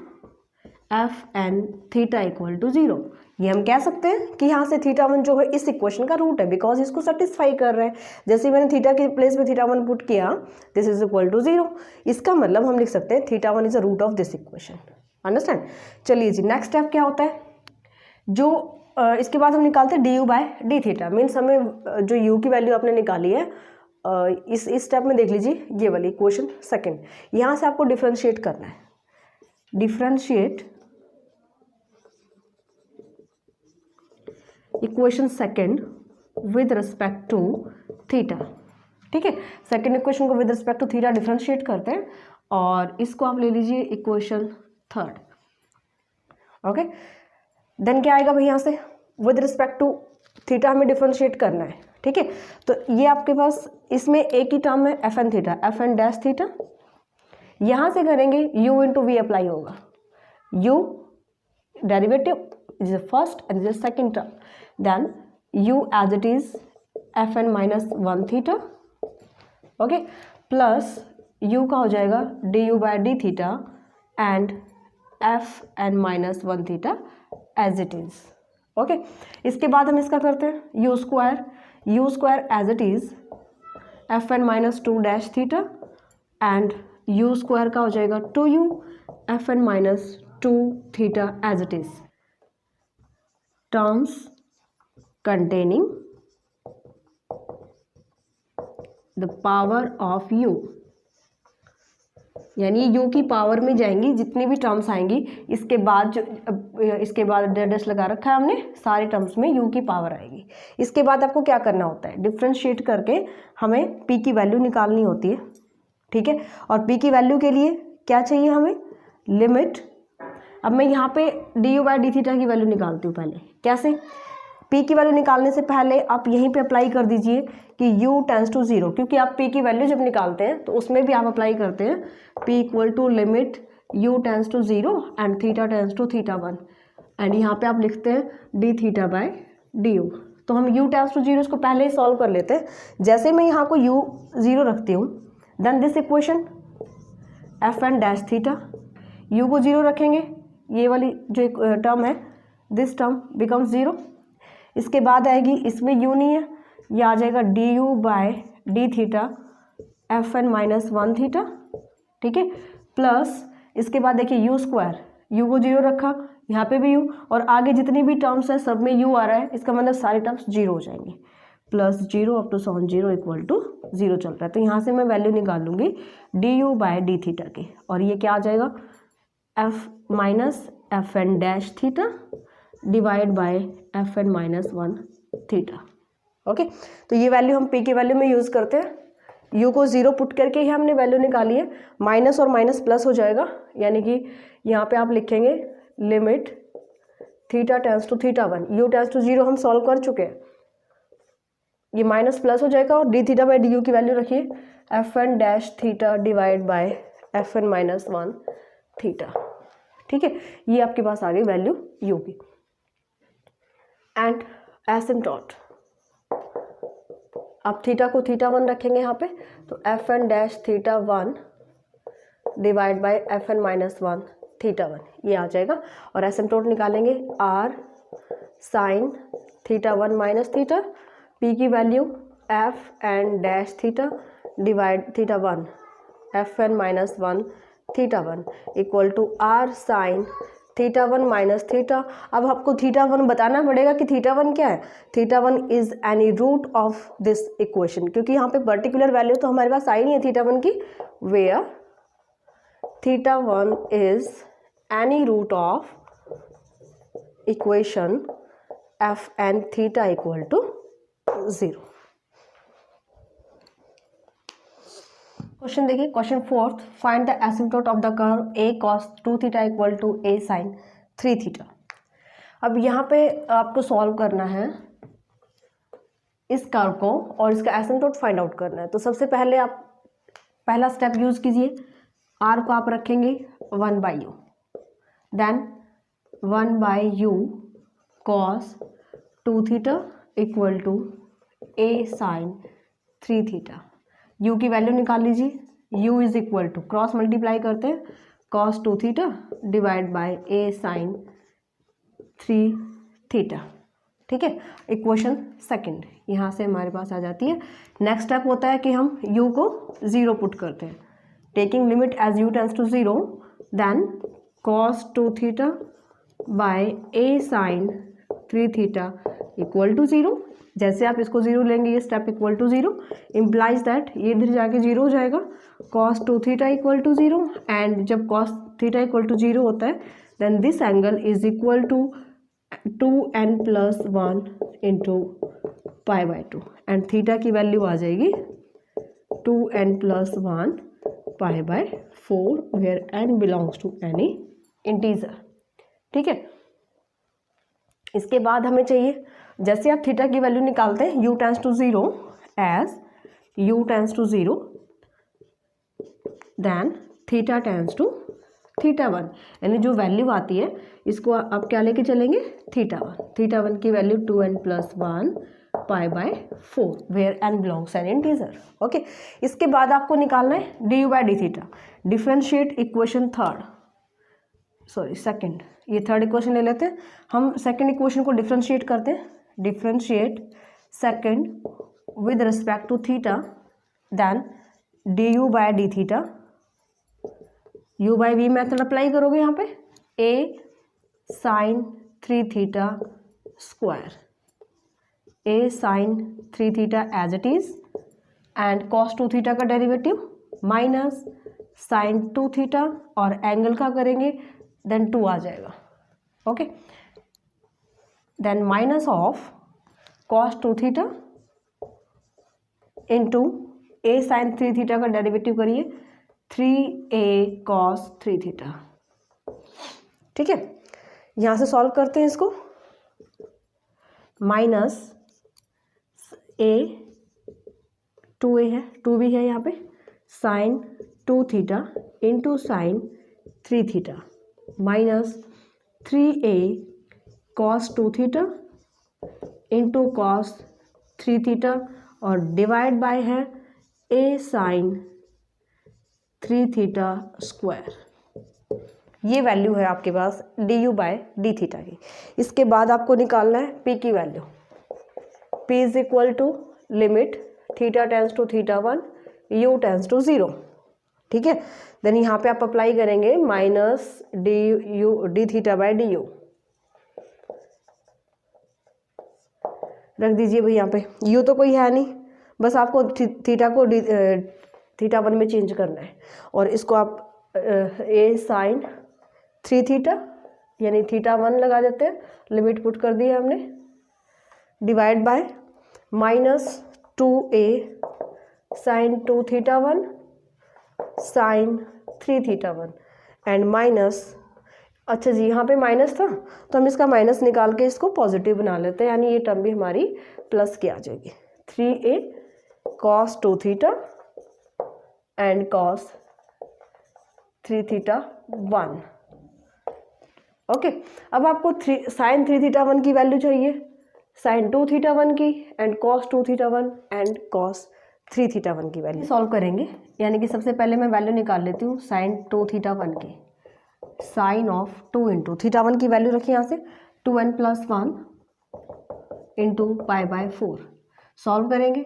fn theta equal to 0। ये हम कह सकते हैं कि यहाँ से θ1 जो है इस इक्वेशन का रूट है, बिकॉज इसको सेटिस्फाई कर रहे हैं। जैसे ही मैंने थीटा के प्लेस में θ1 पुट किया, दिस इज इक्वल टू 0। इसका मतलब हम लिख सकते हैं θ1 is a root of this equation. Understand? चलिए जी, नेक्स्ट स्टेप क्या होता है, जो इसके बाद हम निकालते हैं du/d θ। मीन्स हमें जो u की वैल्यू आपने निकाली है इस स्टेप में देख लीजिए, ये वाली इक्वेशन सेकेंड, यहाँ से आपको डिफ्रेंशिएट करना है। Differentiate equation second with respect to theta. ठीक है, सेकेंड इक्वेशन को with respect to theta differentiate करते हैं और इसको आप ले लीजिए इक्वेशन थर्ड। ओके, देन क्या आएगा भाई, यहाँ से विद रिस्पेक्ट टू थीटा हमें डिफ्रेंशिएट करना है। ठीक है। तो ये आपके पास इसमें एक ही टर्म है F N theta, F N dash theta. यहाँ से करेंगे u इंटू वी अप्लाई होगा, u derivative is first and is second term, then u as it is F N minus one theta, okay, plus u का हो जाएगा D U by D theta and F N minus one theta as it is, okay. इसके बाद हम इसका करते हैं U square as it is F N minus two dash theta and U square का हो जाएगा two U F N minus two theta as it is, terms containing the power of u, यानी u की power में जाएंगी जितनी भी terms आएंगी। इसके बाद इसके बाद डैश लगा रखा है हमने, सारे टर्म्स में u की पावर आएगी। इसके बाद आपको क्या करना होता है, डिफ्रेंशिएट करके हमें p की वैल्यू निकालनी होती है, ठीक है। और p की वैल्यू के लिए क्या चाहिए हमें, लिमिट। अब मैं यहाँ पे D U by D theta की वैल्यू निकालती हूँ पहले। कैसे, p की वैल्यू निकालने से पहले आप यहीं पे अप्लाई कर दीजिए कि u टेंस टू जीरो, क्योंकि आप p की वैल्यू जब निकालते हैं तो उसमें भी आप अप्लाई करते हैं p equal to limit u tends to zero and theta tends to theta one, and यहाँ पे आप लिखते हैं D theta by D U. तो हम u टेंस टू जीरो इसको पहले ही सॉल्व कर लेते हैं। जैसे मैं यहाँ को u जीरो रखती हूँ, then this equation F N dash theta, u को जीरो रखेंगे, ये वाली जो टर्म है दिस टर्म बिकम्स जीरो। इसके बाद आएगी, इसमें u नहीं है, ये आ जाएगा D U by D theta F N minus one theta, ठीक है, प्लस इसके बाद देखिए u स्क्वायर, u को जीरो रखा, यहाँ पे भी u, और आगे जितनी भी टर्म्स है सब में u आ रहा है, इसका मतलब सारे टर्म्स जीरो हो जाएंगे, plus zero up to so on zero equal to zero चल रहा है। तो यहाँ से मैं वैल्यू निकाल लूँगी D U by D theta की, और ये क्या आ जाएगा F minus F N dash theta divide by F N minus one theta, okay. तो ये वैल्यू हम p की वैल्यू में यूज़ करते हैं। u को ज़ीरो पुट करके ही हमने वैल्यू निकाली है, माइनस और माइनस प्लस हो जाएगा, यानी कि यहाँ पे आप लिखेंगे limit theta tends to theta one, u tends to zero हम सॉल्व कर चुके हैं, ये माइनस प्लस हो जाएगा, और D theta by D U की वैल्यू रखिए F N dash theta divide by F N minus one theta, ठीक है। ये आपके पास आ गई वैल्यू u की। एंड एसिम्पटोट, अब थीटा को थीटा वन रखेंगे यहाँ पे, तो F N dash theta one divide by F N minus one theta one, ये आ जाएगा। और एसिम्पटोट निकालेंगे R sine theta one minus theta, p की वैल्यू F N dash theta divide theta one F N minus one theta one equal to R sine theta one minus theta. अब आपको theta one बताना पड़ेगा कि theta one क्या है। Theta one is any root of this equation, क्योंकि यहाँ पे पर्टिकुलर वैल्यू तो हमारे पास आई नहीं है थीटा वन की, where theta one is any root of equation F N theta equal to zero. Question देखिए, question fourth, find the asymptote of the curve a cos 2 theta equal to a sin 3 theta. अब यहाँ पे आपको solve करना है इस curve को और इसका एसिम्पटोट फाइंड आउट करना है। तो सबसे पहले आप पहला स्टेप यूज कीजिए, r को आप रखेंगे 1 by U, then 1 by U cos 2 theta equal to a sin 3 theta. u की वैल्यू निकाल लीजिए, u is equal to cross multiply करते हैं cos 2 theta divide by a sin 3 theta, ठीक है। इक्वेशन सेकंड यहाँ से हमारे पास आ जाती है। नेक्स्ट स्टेप होता है कि हम u को ज़ीरो पुट करते हैं, taking limit as u tends to zero, then cos 2 theta by a sin 3 theta equal to zero. जैसे आप इसको जीरो लेंगे ये step equal to zero, implies that ये इधर जाके जीरो हो जाएगा, cos 2 theta equal to zero, and जब cos theta equal to zero होता है then this angle is equal to 2n plus 1 into pi by 2, and theta की value आ जाएगी 2n plus 1 pi by 4 where n belongs to any integer, ठीक है। इसके बाद हमें चाहिए जैसे आप थीटा की वैल्यू निकालते हैं u tends to 0 as u tends to 0 then theta tends to theta 1, यानी जो वैल्यू आती है इसको आप क्या लेके चलेंगे, थीटा 1 की value 2n+1 pi by 4 where n belongs an integer. Okay, इसके बाद आपको निकालना है D U by D theta. Differentiate equation second, ये थर्ड इक्वेशन ले लेते हैं हम, सेकंड इक्वेशन को डिफ्रेंशिएट करते हैं, differentiate second with respect to theta, then D U by D theta, u by V method apply करोगे यहाँ पे, a sine 3 theta square, a sine 3 theta as it is and cos 2 theta का derivative minus sine 2 theta और angle का करेंगे then 2 आ जाएगा। Okay, then minus of cos 2 theta into a sine 3 theta का डेरिवेटिव करिए 3a cos 3 थीटा। ठीक है, यहाँ से सॉल्व करते हैं इसको, माइनस a 2a है 2 भी है यहाँ पे, sine 2 theta into sine 3 theta minus 3a cos 2 theta into cos 3 theta और डिवाइड बाय है a साइन 3 थीटा स्क्वायर। ये वैल्यू है आपके पास D U by D theta की। इसके बाद आपको निकालना है पी की value, P is equal to limit theta tends to theta 1 U tends to 0। ठीक है, देन यहाँ पे आप अप्लाई करेंगे minus D U D theta by D you, रख दीजिए भाई यहाँ पे, यू तो कोई है नहीं, बस आपको थीटा को थीटा 1 में चेंज करना है और इसको आप ए साइन 3 थीटा यानी थीटा 1 लगा देते हैं, लिमिट पुट कर दी है हमने, divide by minus 2a sine 2 theta 1 sine 3 theta 1 and minus, अच्छा जी यहाँ पे माइनस था तो हम इसका माइनस निकाल के इसको पॉजिटिव बना लेते हैं, यानी ये टर्म भी हमारी प्लस की आ जाएगी, 3a cos 2 theta and cos 3 theta 1। Okay, अब आपको साइन 3 थीटा 1 की वैल्यू चाहिए, साइन 2 थीटा 1 की and cos 2 theta 1 and cos 3 theta 1 की वैल्यू सॉल्व करेंगे। यानी कि सबसे पहले मैं वैल्यू निकाल लेती हूँ साइन 2 थीटा 1 की, साइन ऑफ 2 इंटू थीटा 1 की वैल्यू रखी यहाँ से 2n+1 into pi by 4, solve करेंगे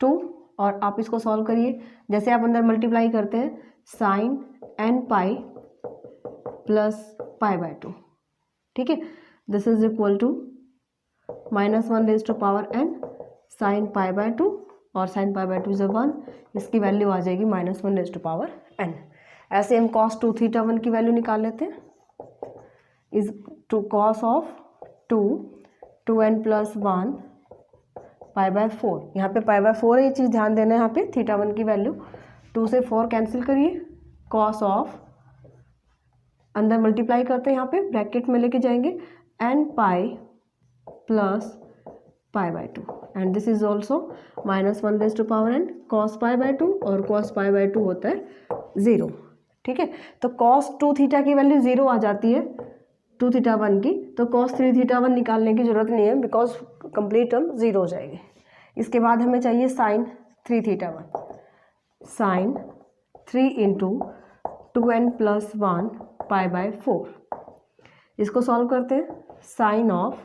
2 और आप इसको सॉल्व करिए, जैसे आप अंदर मल्टीप्लाई करते हैं sine n pi plus pi by 2। ठीक है, this is equal to -1 raise to power n sine pi by 2 और साइन पाई बाय 2 इज 1, इसकी वैल्यू आ जाएगी -1 रेज टू पावर n। ऐसे हम cos 2 थीटा 1 की वैल्यू निकाल लेते हैं, is two cos of 2n+1 pi by 4, यहाँ पे पाई बाय 4 है, ये चीज़ ध्यान देना है, यहाँ पे थीटा 1 की वैल्यू 2 से 4 कैंसिल करिए, कॉस ऑफ अंदर मल्टीप्लाई करते हैं यहाँ पे ब्रैकेट में लेके जाएंगे n pi plus pi by 2 and this is also -1 raise to power n, cos pi by 2 और कॉस पाई बाय 2 होता है 0। ठीक है, तो cos 2 थीटा की वैल्यू 0 आ जाती है 2 थीटा 1 की, तो cos 3 थीटा 1 निकालने की जरूरत नहीं है बिकॉज कंप्लीट टर्म 0 हो जाएगी। इसके बाद हमें चाहिए sine 3 theta 1, sine 3 into 2n+1 pi by 4, इसको सॉल्व करते हैं, साइन ऑफ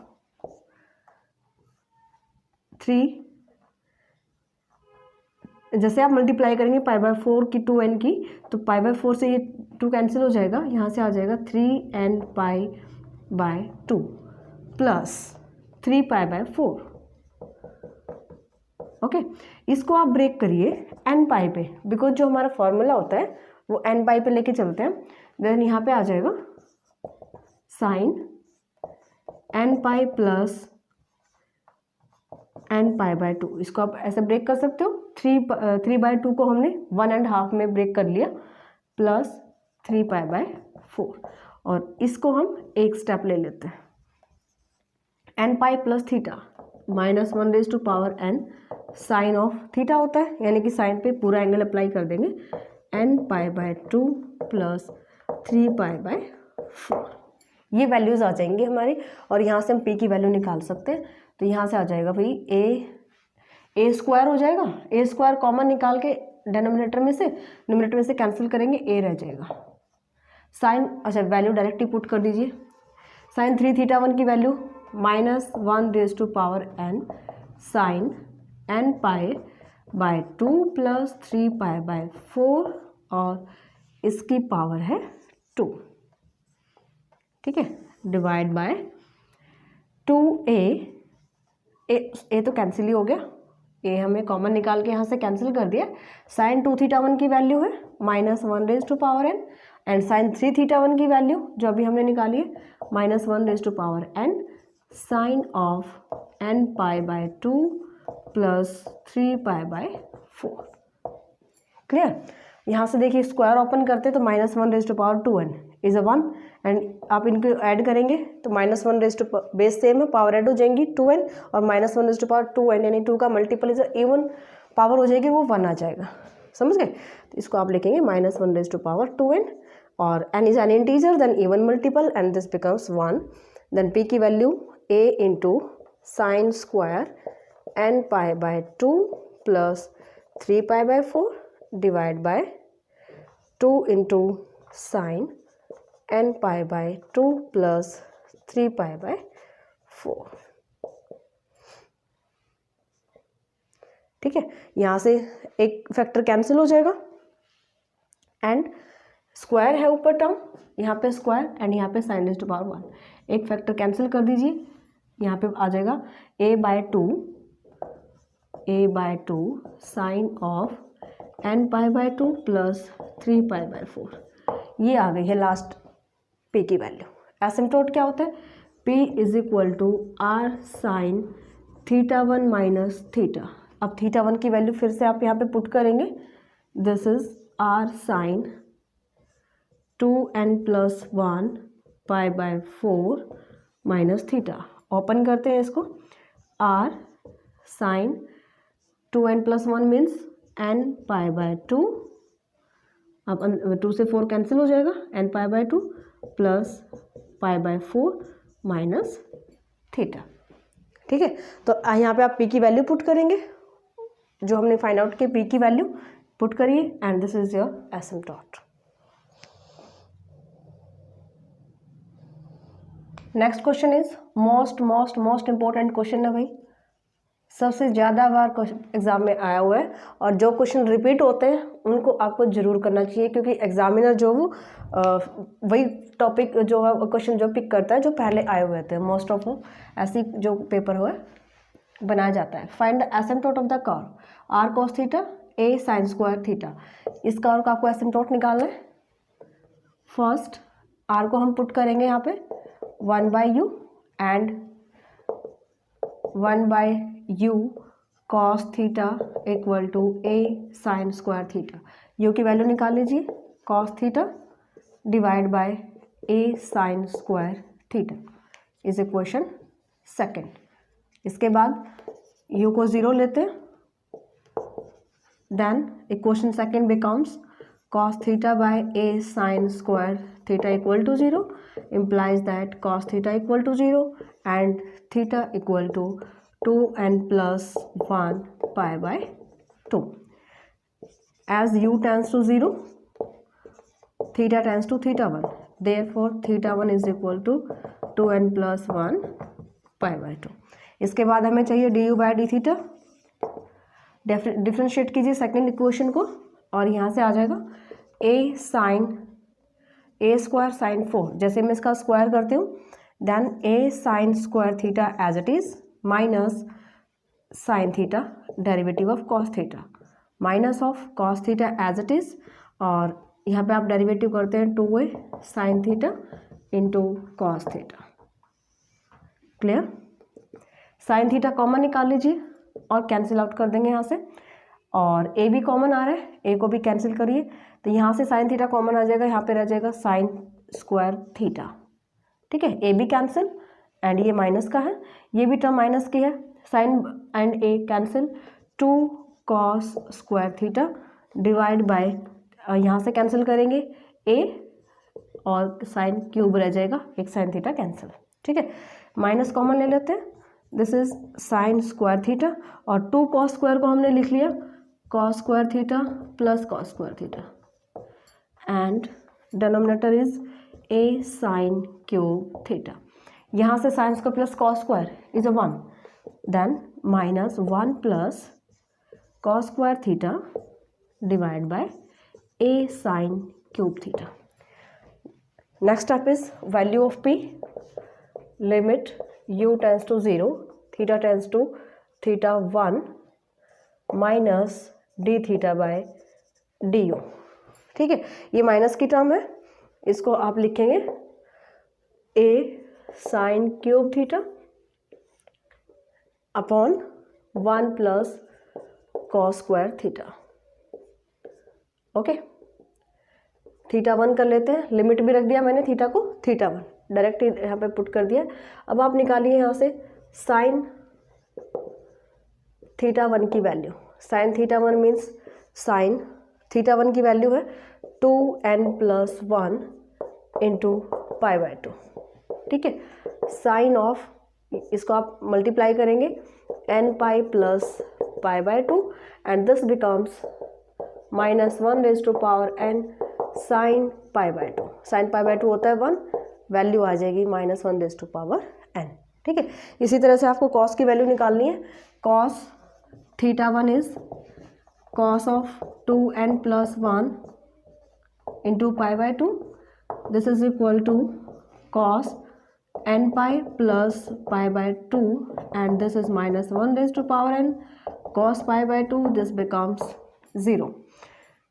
3, जैसे आप मल्टीप्लाई करेंगे पाई बाय 4 की 2n की, तो पाई बाय 4 से ये 2 कैंसिल हो जाएगा, यहाँ से आ जाएगा 3n pi by 2 plus 3 pi by 4। Okay, इसको आप ब्रेक करिए n पाई पे, बिकॉज जो हमारा फॉर्मूला होता है वो n पाई पे लेके चलते हैं, देन यहाँ पे आ जाएगा sine n pi plus n pi by 2, इसको आप ऐसे ब्रेक कर सकते हो, 3 बाय 2 को हमने 1.5 में ब्रेक कर लिया प्लस 3 पाई बाय 4, और इसको हम एक स्टेप ले लेते हैं, N pi plus theta minus 1n sine of theta होता है, यानी कि साइन पे पूरा एंगल अप्लाई कर देंगे, N pi by 2 plus 3 pi by 4। ये वैल्यूज़ आ जाएंगी हमारी, और यहाँ से हम पी की वैल्यू निकाल सकते हैं। तो यहाँ से आ जाएगा भाई ए स्क्वायर हो जाएगा, ए स्क्वायर कॉमन निकाल के डिनोमिनेटर में से न्यूमरेटर में से कैंसिल करेंगे, ए रह जाएगा। साइन, अच्छा वैल्यू डायरेक्टली पुट कर दीजिए। साइन 3 थीटा 1 की value -1n sine n pi by 2 plus 3 pi by 4 और इसकी पावर है 2, ठीक है, डिवाइड बाय 2a, ए तो कैंसिल ही हो गया, ए हमें कॉमन निकाल के यहाँ से कैंसिल कर दिया। साइन 2 थीटा 1 की वैल्यू है -1n एंड साइन 3 थीटा 1 की वैल्यू जो अभी हमने निकाली है -1n sine of n pi by 2 plus 3 pi by 4। Clear? यहाँ से देखिए स्क्वायर ओपन करते तो -1n इज़ अ 1 एंड आप इनको ऐड करेंगे तो -1 बेस सेम है, पावर ऐड हो जाएंगी 2n और -1/2n यानी 2 का मल्टीपल इज इवन पावर हो जाएगी, वो 1 आ जाएगा। समझ गए? तो इसको आप लिखेंगे -1/2n और n is an integer then even multiple and this becomes 1। देन p की value a into sine square n pi by 2 plus 3 pi by 4 divide by 2 into sine n pi by 2 plus 3 pi by 4। ठीक है, यहाँ से एक factor cancel हो जाएगा and square है ऊपर टर्म, यहाँ पे स्क्वायर एंड यहाँ पे साइन रेज़ टू पावर 1, एक फैक्टर कैंसिल कर दीजिए, यहाँ पे आ जाएगा a by 2 sine of n pi by 2 plus 3 pi by 4। ये आ गई है लास्ट p की वैल्यू। एसिम्प्टोट क्या होता है? p is equal to r sine theta 1 minus theta. अब थीटा 1 की वैल्यू फिर से आप यहाँ पे पुट करेंगे, this is r sine 2n plus 1 pi by 4 minus theta. Open करते हैं इसको, r sine 2n plus 1 means n pi by 2, अब 2 से 4 कैंसिल हो जाएगा, n pi by 2 plus pi by 4 minus theta. ठीक है, तो यहाँ पे आप p की वैल्यू पुट करेंगे, जो हमने फाइंड आउट की p की वैल्यू पुट करिए and this is your asymptote. Next question is most important question है भाई, सबसे ज़्यादा बार एग्जाम में आया हुआ है और जो क्वेश्चन रिपीट होते हैं उनको आपको जरूर करना चाहिए, क्योंकि एग्जामिनर जो वो वही टॉपिक जो है क्वेश्चन जो पिक करता है जो पहले आए हुए थे। मोस्ट ऑफ ऐसी जो पेपर हुआ बनाया जाता है। Find the asymptote of the curve r cos theta a sine square theta. इस कर्व का आपको एसिम्प्टोट निकालना है। फर्स्ट आर को हम पुट करेंगे यहाँ पे 1 by u and 1 by u cos theta equal to a sine square theta. U की वैल्यू निकाल लीजिए, cos theta divide by a sine square theta is equation second. इसके बाद यू को 0 लेते हैं, then equation second becomes cos theta by a sin square theta equal to 0 implies that cos theta equal to 0 and theta equal to 2n plus 1 pi by 2. As u tends to 0, theta tends to theta 1. Therefore, theta 1 is equal to 2n plus 1 pi by 2. इसके बाद हमें चाहिए du by d theta। Differentiate कीजिए second equation को और यहाँ से आ जाएगा ए स्क्वायर साइन 4। जैसे मैं इसका स्क्वायर करती हूँ then a sine square theta as it is minus sine theta derivative of cos theta minus of cos theta as it is, और यहाँ पे आप डेरिवेटिव करते हैं 2a sine theta into cos theta. Clear? Sine theta common निकाल लीजिए और cancel out कर देंगे यहाँ से, और ए भी कॉमन आ रहा है, ए को भी कैंसिल करिए तो यहाँ से साइन थीटा कॉमन आ जाएगा, यहाँ पे रह जाएगा साइन स्क्वायर थीटा। ठीक है, ए भी कैंसिल, एंड ये माइनस का है, ये भी टर्म माइनस की है, sine and a cancel, 2 cos square theta divide by, यहाँ से कैंसिल करेंगे ए और साइन क्यूब रह जाएगा, एक साइन थीटा कैंसिल, ठीक है। माइनस कॉमन ले लेते हैं, this is sine square theta और 2 कॉस स्क्वायर को हमने लिख लिया cos square theta plus cos square theta and denominator is a sine cube theta. यहाँ से sine square plus cos square is a 1, then minus 1 plus cos square theta divide by a sine cube theta. Next step is value of p, limit u tends to 0, theta tends to theta 1 minus D theta by D you, ठीक है। ये minus की term है, इसको आप लिखेंगे A sine cube theta upon 1 plus cos square theta, okay. Theta 1 कर लेते हैं, लिमिट भी रख दिया मैंने थीटा को, थीटा 1 डायरेक्ट यहाँ पे पुट कर दिया। अब आप निकालिए यहाँ से साइन थीटा 1 की value, sign theta 1 means sine theta 1 की वैल्यू है 2n+1 इंटू पाई बाय 2, ठीक है। साइन ऑफ, इसको आप मल्टीप्लाई करेंगे n pi plus pi by 2 and this becomes -1 raise to power n sine pi by 2, sine pi by 2 होता है 1, value आ जाएगी -1 रेज टू पावर n, ठीक है। इसी तरह से आपको कॉस की वैल्यू निकालनी है, cos theta 1 is cos of 2n+1 into pi by 2, this is equal to cos n pi plus pi by 2 and this is -1 raise to power n cos pi by 2, this becomes 0।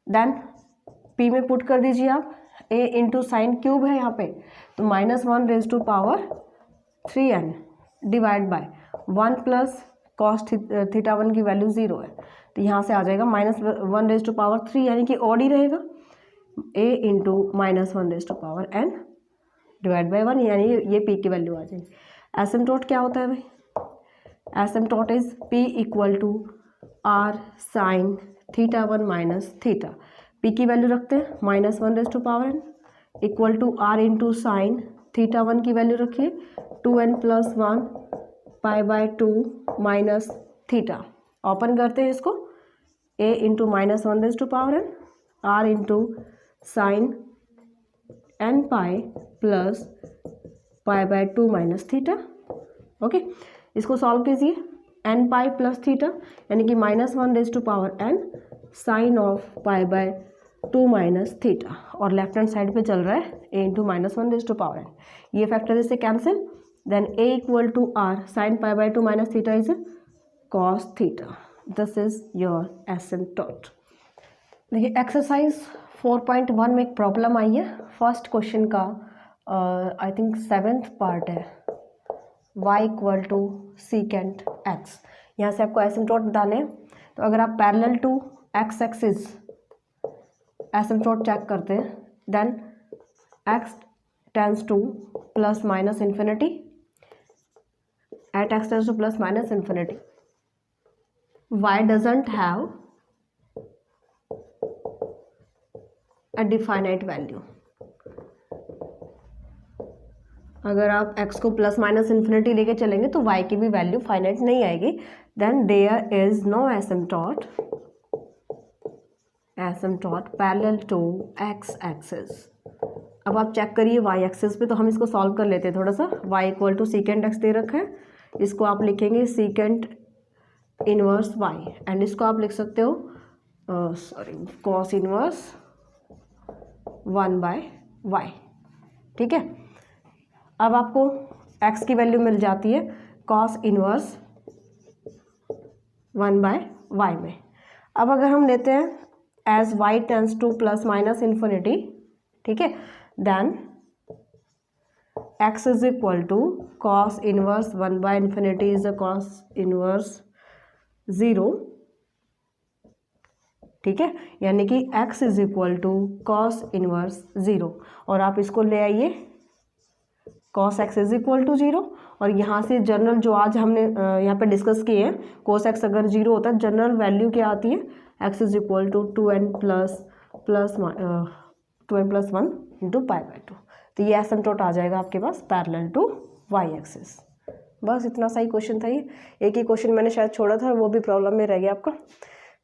Then p में put कर दीजिए आप, a into sine cube है यहाँ पे, तो -1 raise to power 3n divide by 1 plus cos theta 1 की value 0 है, तो यहाँ से आ जाएगा -1 रेज टू पावर 3, यानी कि ऑड ही रहेगा, a into -1 raise to power n divide by 1, यानी ये p की वैल्यू आ जाएगी। एसिम्पटोट क्या होता है भाई, asymptote is p equal to R sine theta 1 minus theta, p की वैल्यू रखते हैं -1 raise to power n equal to R into sine theta 1 की वैल्यू रखिए 2n+1 pi by 2 minus theta, open करते हैं इसको, a into -1 raise to power n R into sine n pi plus pi by 2 minus theta, okay. इसको solve कीजिए, n pi plus theta यानी कि -1 raise to power n sine of pi by 2 minus theta, और left hand side पे चल रहा है a into -1 raise to power n, ये फैक्टर इससे cancel, then a equal to R sine pi by 2 minus theta is cos theta, this is your asymptote. देखिए exercise 4.1 में एक प्रॉब्लम आई है, फर्स्ट क्वेश्चन का आई थिंक 7th पार्ट है, y equal to secant x, यहाँ से आपको एसिम्पटोट बताने हैं। तो अगर आप parallel to x axis asymptote check करते हैं, then x tends to plus minus infinity, at x tends to plus minus infinity, y doesn't have a definite value. अगर आप x को प्लस माइनस इन्फिनिटी लेके चलेंगे तो y की भी वैल्यू फाइनाइट नहीं आएगी, then there is no asymptote parallel to x axis. अब आप चेक करिए y एक्सिस पे, तो हम इसको सॉल्व कर लेते हैं थोड़ा सा। y equal to secant x दे रखा है, इसको आप लिखेंगे सीकेंट इनवर्स y एंड इसको आप लिख सकते हो कॉस इनवर्स 1/y, ठीक है। अब आपको x की वैल्यू मिल जाती है कॉस इनवर्स 1/y में। अब अगर हम लेते हैं as y tends to plus minus infinity, ठीक है, then x is equal to cos inverse 1/∞ is a cos inverse 0, ठीक है, यानी कि x is equal to cos inverse 0, और आप इसको ले आइए cos x is equal to 0, और यहाँ से जनरल जो आज हमने यहाँ पे डिस्कस किए हैं, cos x अगर 0 होता है, जनरल वैल्यू क्या आती है, x is equal to 2n plus 1 into pi by 2। तो ये एसिम्पटोट आ जाएगा आपके पास पैरेलल टू y एक्सिस। बस इतना सा ही क्वेश्चन था ये, एक ही क्वेश्चन मैंने शायद छोड़ा था, वो भी प्रॉब्लम में रह गया आपका।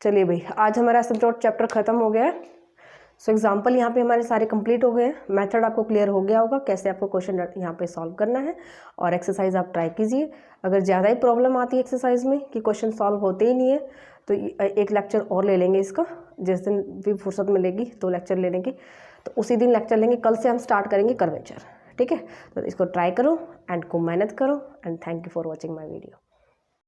चलिए भाई, आज हमारा एसिम्पटोट चैप्टर खत्म हो गया है। सो एग्जाम्पल यहाँ पे हमारे सारे कंप्लीट हो गए हैं, मेथड आपको क्लियर हो गया होगा कैसे आपको क्वेश्चन यहाँ पे सॉल्व करना है, और एक्सरसाइज आप ट्राई कीजिए। अगर ज़्यादा ही प्रॉब्लम आती है एक्सरसाइज में कि क्वेश्चन सॉल्व होते ही नहीं है, तो एक लेक्चर और ले लेंगे इसका, जिस दिन भी फुर्सत मिलेगी 2 लेक्चर लेने की, तो उसी दिन लेक्चर लेंगे। कल से हम स्टार्ट करेंगे कर्वेचर, ठीक है। तो इसको ट्राई करो एंड खूब मेहनत करो, and thank you for watching my video.